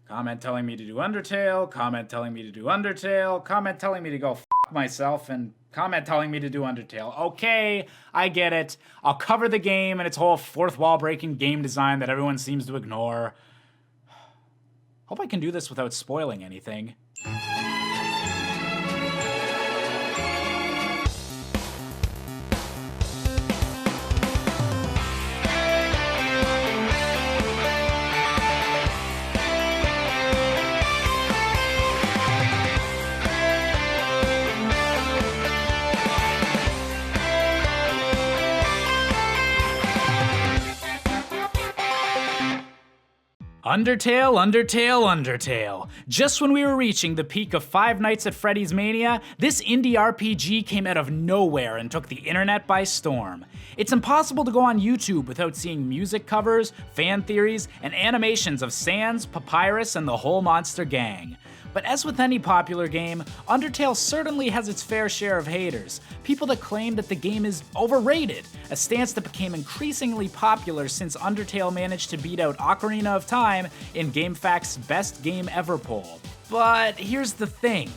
Comment telling me to do Undertale, comment telling me to do Undertale, comment telling me to go f*** myself, and comment telling me to do Undertale. Okay, I get it. I'll cover the game and its whole fourth wall breaking game design that everyone seems to ignore. Hope I can do this without spoiling anything. Undertale, Undertale, Undertale. Just when we were reaching the peak of Five Nights at Freddy's mania, this indie RPG came out of nowhere and took the internet by storm. It's impossible to go on YouTube without seeing music covers, fan theories, and animations of Sans, Papyrus, and the whole monster gang. But as with any popular game, Undertale certainly has its fair share of haters. People that claim that the game is overrated, a stance that became increasingly popular since Undertale managed to beat out Ocarina of Time in GameFAQ's Best Game Ever poll. But here's the thing,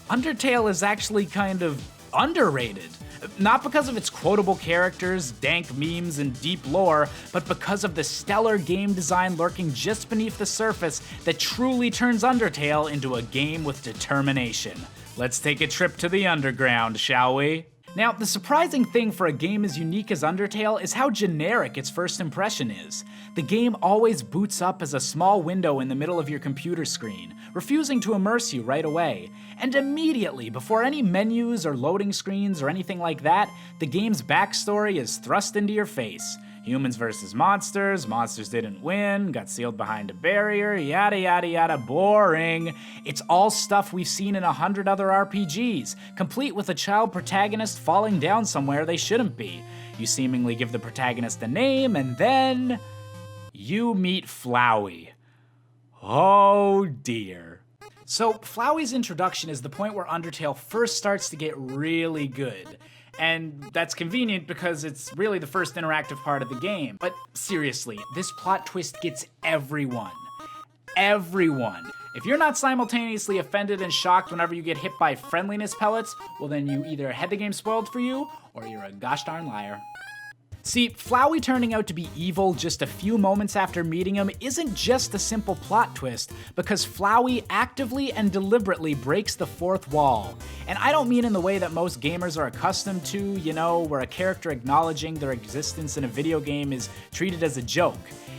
Undertale is actually kind of underrated. Not because of its quotable characters, dank memes, and deep lore, but because of the stellar game design lurking just beneath the surface that truly turns Undertale into a game with determination. Let's take a trip to the underground, shall we? Now, the surprising thing for a game as unique as Undertale is how generic its first impression is. The game always boots up as a small window in the middle of your computer screen, refusing to immerse you right away. And immediately, before any menus or loading screens or anything like that, the game's backstory is thrust into your face. Humans versus monsters, monsters didn't win, got sealed behind a barrier, yada yada yada, boring. It's all stuff we've seen in 100 other RPGs, complete with a child protagonist falling down somewhere they shouldn't be. You seemingly give the protagonist a name, and then you meet Flowey. Oh dear. So Flowey's introduction is the point where Undertale first starts to get really good. And that's convenient because it's really the first interactive part of the game. But seriously, this plot twist gets everyone. Everyone. If you're not simultaneously offended and shocked whenever you get hit by friendliness pellets, well then you either had the game spoiled for you, or you're a gosh darn liar. See, Flowey turning out to be evil just a few moments after meeting him isn't just a simple plot twist, because Flowey actively and deliberately breaks the fourth wall. And I don't mean in the way that most gamers are accustomed to, you know, where a character acknowledging their existence in a video game is treated as a joke.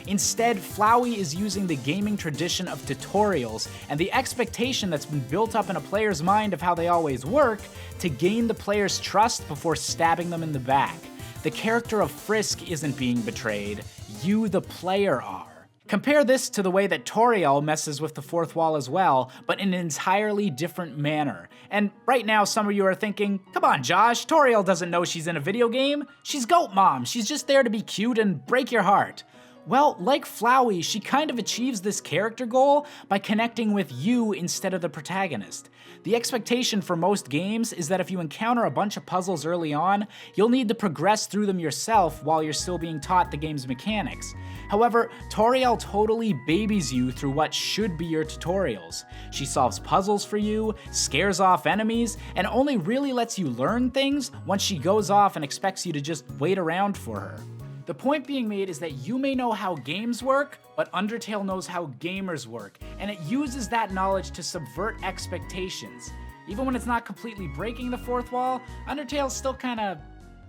Instead, Flowey is using the gaming tradition of tutorials and the expectation that's been built up in a player's mind of how they always work to gain the player's trust before stabbing them in the back. The character of Frisk isn't being betrayed, you the player are. Compare this to the way that Toriel messes with the fourth wall as well, but in an entirely different manner. And right now some of you are thinking, come on Josh, Toriel doesn't know she's in a video game. She's Goat Mom, she's just there to be cute and break your heart. Well, like Flowey, she kind of achieves this character goal by connecting with you instead of the protagonist. The expectation for most games is that if you encounter a bunch of puzzles early on, you'll need to progress through them yourself while you're still being taught the game's mechanics. However, Toriel totally babies you through what should be your tutorials. She solves puzzles for you, scares off enemies, and only really lets you learn things once she goes off and expects you to just wait around for her. The point being made is that you may know how games work, but Undertale knows how gamers work, and it uses that knowledge to subvert expectations. Even when it's not completely breaking the fourth wall, Undertale's still kinda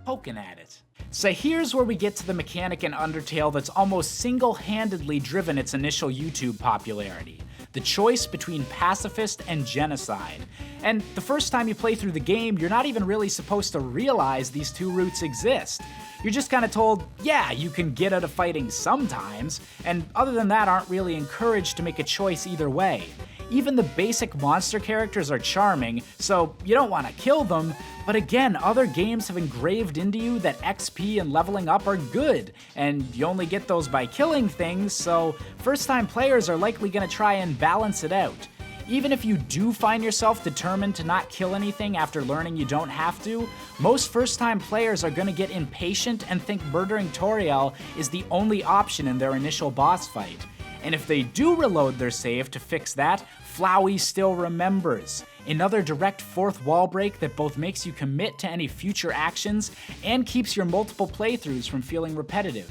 poking at it. So here's where we get to the mechanic in Undertale that's almost single-handedly driven its initial YouTube popularity. The choice between Pacifist and genocide. And the first time you play through the game, you're not even really supposed to realize these two routes exist. You're just kind of told, yeah, you can get out of fighting sometimes, and other than that aren't really encouraged to make a choice either way. Even the basic monster characters are charming, so you don't want to kill them, but again, other games have engraved into you that XP and leveling up are good, and you only get those by killing things, so first-time players are likely going to try and balance it out. Even if you do find yourself determined to not kill anything after learning you don't have to, most first-time players are going to get impatient and think murdering Toriel is the only option in their initial boss fight. And if they do reload their save to fix that, Flowey still remembers. Another direct fourth wall break that both makes you commit to any future actions and keeps your multiple playthroughs from feeling repetitive.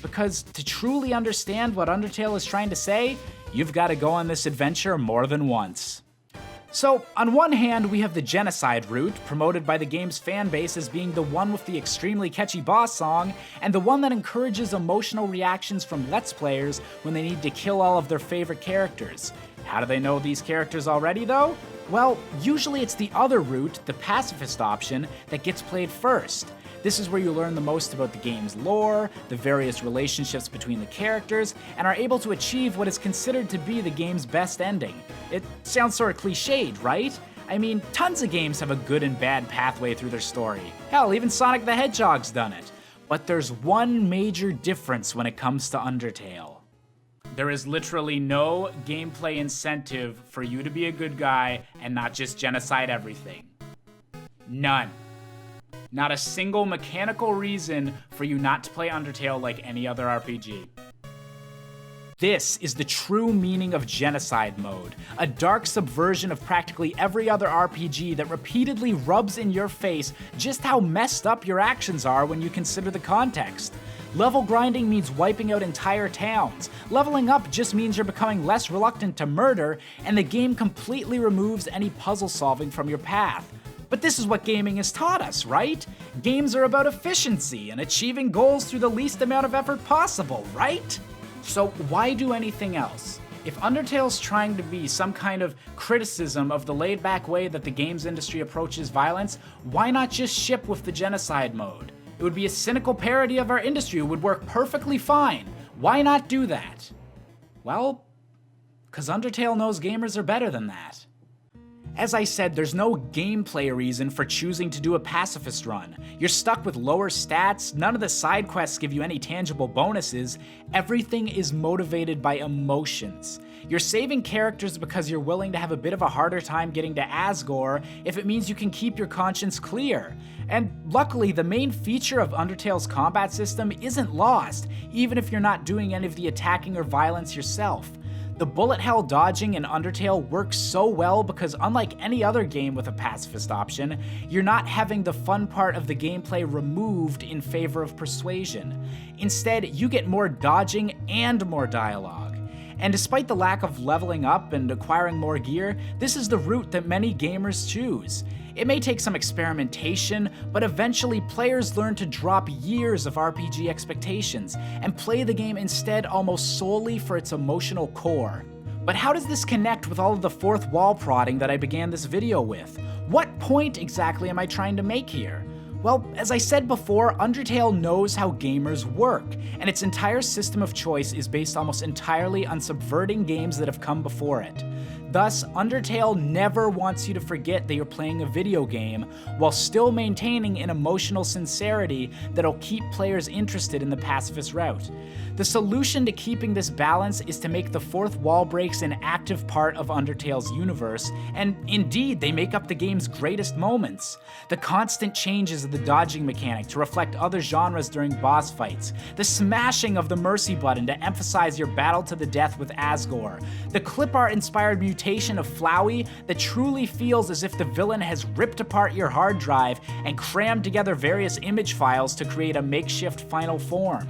Because to truly understand what Undertale is trying to say, you've got to go on this adventure more than once. So, on one hand, we have the genocide route, promoted by the game's fanbase as being the one with the extremely catchy boss song, and the one that encourages emotional reactions from Let's Players when they need to kill all of their favorite characters. How do they know these characters already, though? Well, usually it's the other route, the Pacifist option, that gets played first. This is where you learn the most about the game's lore, the various relationships between the characters, and are able to achieve what is considered to be the game's best ending. It sounds sort of cliched, right? I mean, tons of games have a good and bad pathway through their story. Hell, even Sonic the Hedgehog's done it. But there's one major difference when it comes to Undertale. There is literally no gameplay incentive for you to be a good guy and not just genocide everything. None. Not a single mechanical reason for you not to play Undertale like any other RPG. This is the true meaning of genocide mode, a dark subversion of practically every other RPG that repeatedly rubs in your face just how messed up your actions are when you consider the context. Level grinding means wiping out entire towns, leveling up just means you're becoming less reluctant to murder, and the game completely removes any puzzle solving from your path. But this is what gaming has taught us, right? Games are about efficiency and achieving goals through the least amount of effort possible, right? So why do anything else? If Undertale's trying to be some kind of criticism of the laid-back way that the games industry approaches violence, why not just ship with the genocide mode? It would be a cynical parody of our industry. It would work perfectly fine. Why not do that? Well, because Undertale knows gamers are better than that. As I said, there's no gameplay reason for choosing to do a pacifist run. You're stuck with lower stats, none of the side quests give you any tangible bonuses, everything is motivated by emotions. You're saving characters because you're willing to have a bit of a harder time getting to Asgore if it means you can keep your conscience clear. And luckily, the main feature of Undertale's combat system isn't lost, even if you're not doing any of the attacking or violence yourself. The bullet hell dodging in Undertale works so well because unlike any other game with a pacifist option, you're not having the fun part of the gameplay removed in favor of persuasion. Instead, you get more dodging and more dialogue. And despite the lack of leveling up and acquiring more gear, this is the route that many gamers choose. It may take some experimentation, but eventually players learn to drop years of RPG expectations and play the game instead almost solely for its emotional core. But how does this connect with all of the fourth wall prodding that I began this video with? What point exactly am I trying to make here? Well, as I said before, Undertale knows how gamers work, and its entire system of choice is based almost entirely on subverting games that have come before it. Thus, Undertale never wants you to forget that you're playing a video game, while still maintaining an emotional sincerity that'll keep players interested in the pacifist route. The solution to keeping this balance is to make the fourth wall breaks an active part of Undertale's universe, and indeed, they make up the game's greatest moments. The constant changes of the dodging mechanic to reflect other genres during boss fights, the smashing of the mercy button to emphasize your battle to the death with Asgore, the clip art-inspired mutation of Flowey that truly feels as if the villain has ripped apart your hard drive and crammed together various image files to create a makeshift final form.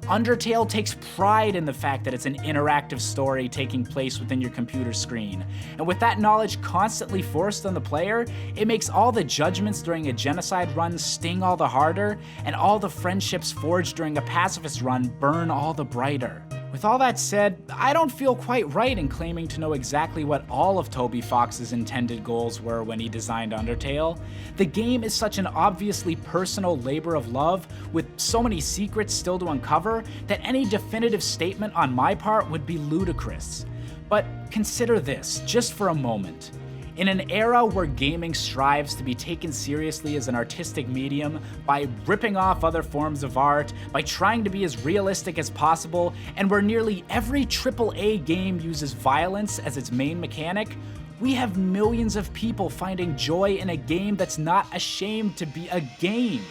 Undertale takes pride in the fact that it's an interactive story taking place within your computer screen, and with that knowledge constantly forced on the player, it makes all the judgments during a genocide run sting all the harder, and all the friendships forged during a pacifist run burn all the brighter. With all that said, I don't feel quite right in claiming to know exactly what all of Toby Fox's intended goals were when he designed Undertale. The game is such an obviously personal labor of love, with so many secrets still to uncover, that any definitive statement on my part would be ludicrous. But consider this, just for a moment. In an era where gaming strives to be taken seriously as an artistic medium by ripping off other forms of art, by trying to be as realistic as possible, and where nearly every AAA game uses violence as its main mechanic, we have millions of people finding joy in a game that's not ashamed to be a game.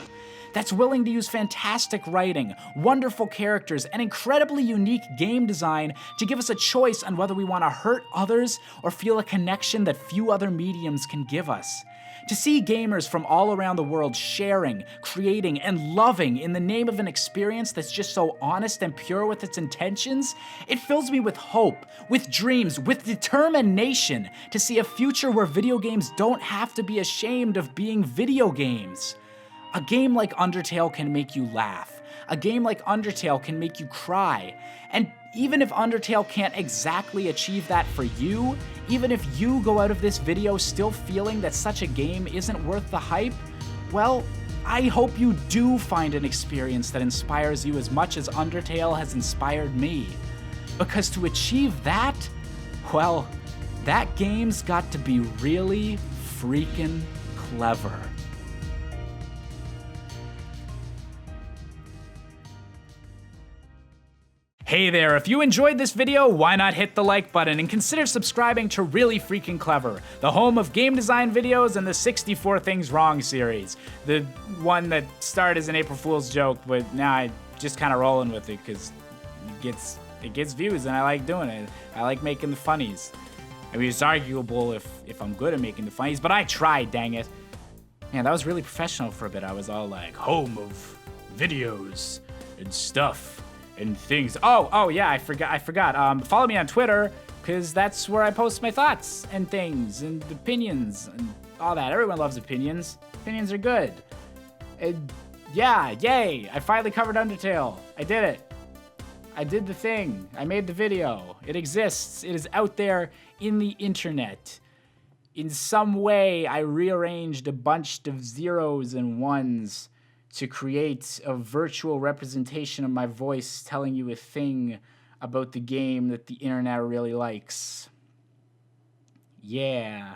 that's willing to use fantastic writing, wonderful characters, and incredibly unique game design to give us a choice on whether we want to hurt others or feel a connection that few other mediums can give us. To see gamers from all around the world sharing, creating, and loving in the name of an experience that's just so honest and pure with its intentions, it fills me with hope, with dreams, with determination to see a future where video games don't have to be ashamed of being video games. A game like Undertale can make you laugh. A game like Undertale can make you cry. And even if Undertale can't exactly achieve that for you, even if you go out of this video still feeling that such a game isn't worth the hype, well, I hope you do find an experience that inspires you as much as Undertale has inspired me. Because to achieve that, well, that game's got to be really freaking clever. Hey there, if you enjoyed this video, why not hit the like button and consider subscribing to Really Freaking Clever, the home of game design videos and the 64 Things Wrong series. The one that started as an April Fool's joke, but now I just kind of rolling with it because it gets views and I like doing it. I like making the funnies. I mean, it's arguable if I'm good at making the funnies, but I tried, dang it. Man, that was really professional for a bit. I was all like, home of videos and stuff. And things. Oh yeah, I forgot. Follow me on Twitter, because that's where I post my thoughts and things and opinions and all that. Everyone loves opinions. Opinions are good. And yeah, yay! I finally covered Undertale. I did it. I did the thing. I made the video. It exists. It is out there in the internet. In some way, I rearranged a bunch of zeros and ones to create a virtual representation of my voice telling you a thing about the game that the internet really likes. Yeah.